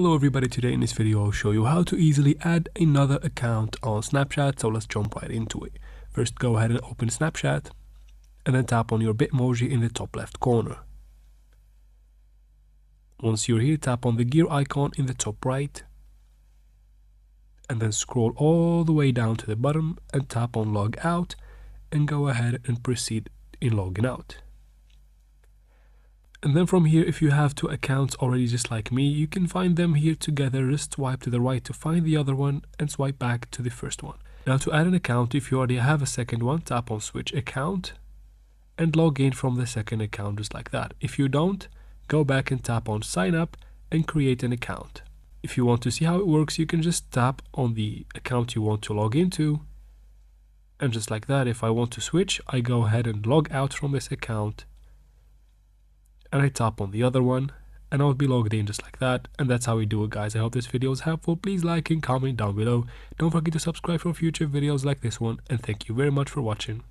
Hello everybody, today in this video I'll show you how to easily add another account on Snapchat, so let's jump right into it. First go ahead and open Snapchat and then tap on your Bitmoji in the top left corner. Once you're here, tap on the gear icon in the top right and then scroll all the way down to the bottom and tap on log out and go ahead and proceed in logging out. And then from here, if you have two accounts already just like me, you can find them here together. Just swipe to the right to find the other one and swipe back to the first one. Now to add an account, if you already have a second one, tap on switch account and log in from the second account just like that. If you don't, go back and tap on sign up and create an account. If you want to see how it works, you can just tap on the account you want to log into. And just like that, if I want to switch, I go ahead and log out from this account. And I tap on the other one and I'll be logged in just like that. And that's how we do it, guys. I hope this video is helpful. Please like and comment down below. Don't forget to subscribe for future videos like this one, and thank you very much for watching.